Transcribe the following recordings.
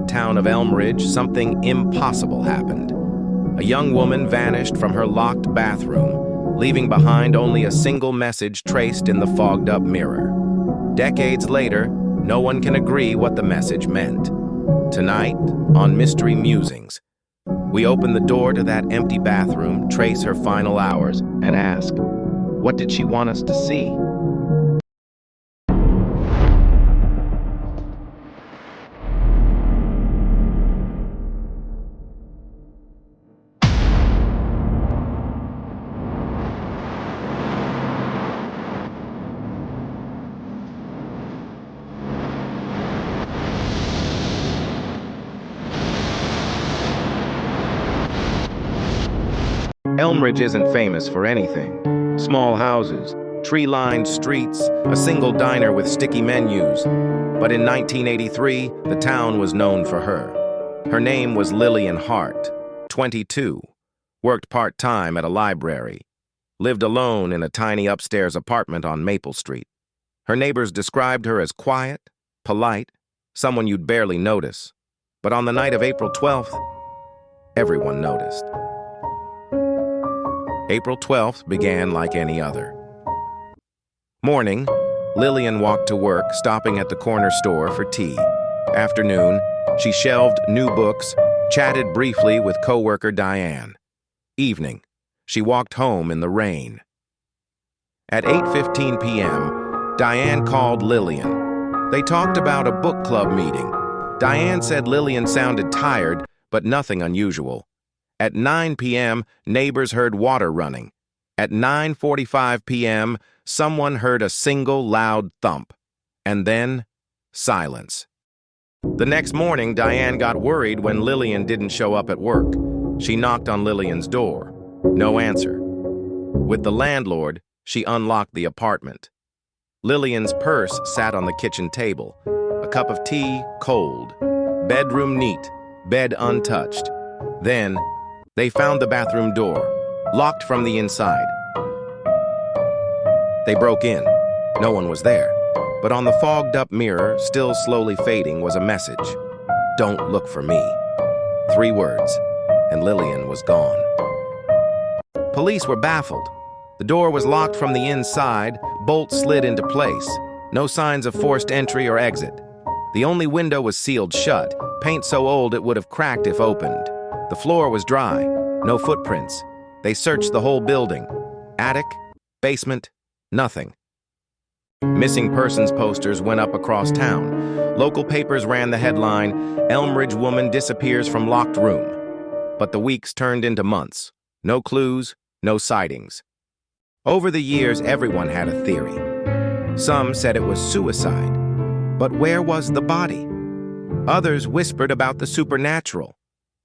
town of Elmridge, something impossible happened. A young woman vanished from her locked bathroom, leaving behind only a single message traced in the fogged-up mirror. Decades later, no one can agree what the message meant. Tonight, on Mystery Musings, we open the door to that empty bathroom, trace her final hours, and ask, what did she want us to see? Elmridge isn't famous for anything. Small houses, tree-lined streets, a single diner with sticky menus. But in 1983, the town was known for her. Her name was Lillian Hart, 22, worked part-time at a library, lived alone in a tiny upstairs apartment on Maple Street. Her neighbors described her as quiet, polite, someone you'd barely notice. But on the night of April 12th, everyone noticed. April 12th began like any other. Morning, Lillian walked to work, stopping at the corner store for tea. Afternoon, she shelved new books, chatted briefly with coworker Diane. Evening, she walked home in the rain. At 8:15 p.m., Diane called Lillian. They talked about a book club meeting. Diane said Lillian sounded tired, but nothing unusual. At 9 p.m., neighbors heard water running. At 9:45 p.m., someone heard a single loud thump. And then, silence. The next morning, Diane got worried when Lillian didn't show up at work. She knocked on Lillian's door. No answer. With the landlord, she unlocked the apartment. Lillian's purse sat on the kitchen table. A cup of tea, cold. Bedroom neat, bed untouched. Then, they found the bathroom door, locked from the inside. They broke in. No one was there. But on the fogged-up mirror, still slowly fading, was a message. Don't look for me. 3 words, and Lillian was gone. Police were baffled. The door was locked from the inside, bolts slid into place. No signs of forced entry or exit. The only window was sealed shut, paint so old it would have cracked if opened. The floor was dry, no footprints. They searched the whole building. Attic, basement, nothing. Missing persons posters went up across town. Local papers ran the headline, Elmridge woman disappears from locked room. But the weeks turned into months. No clues, no sightings. Over the years, everyone had a theory. Some said it was suicide. But where was the body? Others whispered about the supernatural.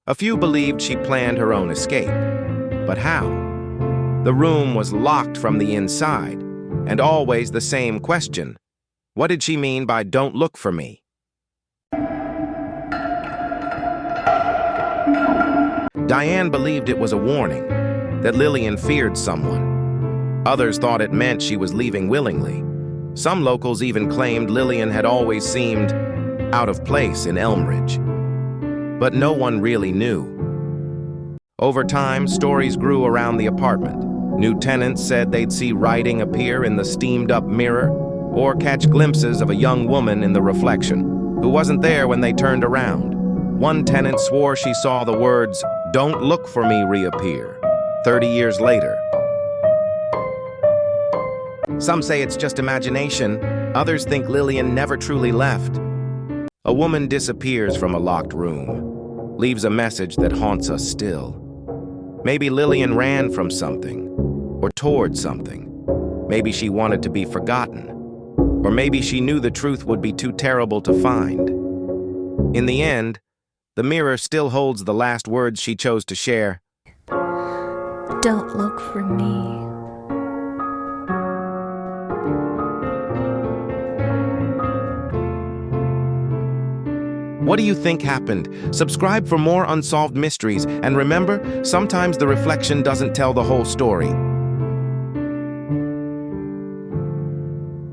A few believed she planned her own escape. But how? The room was locked from the inside, and always the same question. What did she mean by "don't look for me"? Diane believed it was a warning, that Lillian feared someone. Others thought it meant she was leaving willingly. Some locals even claimed Lillian had always seemed out of place in Elmridge. But no one really knew. Over time, stories grew around the apartment. New tenants said they'd see writing appear in the steamed-up mirror or catch glimpses of a young woman in the reflection who wasn't there when they turned around. One tenant swore she saw the words, "Don't look for me," reappear 30 years later. Some say it's just imagination. Others think Lillian never truly left. A woman disappears from a locked room, leaves a message that haunts us still. Maybe Lillian ran from something, or toward something. Maybe she wanted to be forgotten, or maybe she knew the truth would be too terrible to find. In the end, the mirror still holds the last words she chose to share. Don't look for me. What do you think happened? Subscribe for more unsolved mysteries, and remember, sometimes the reflection doesn't tell the whole story.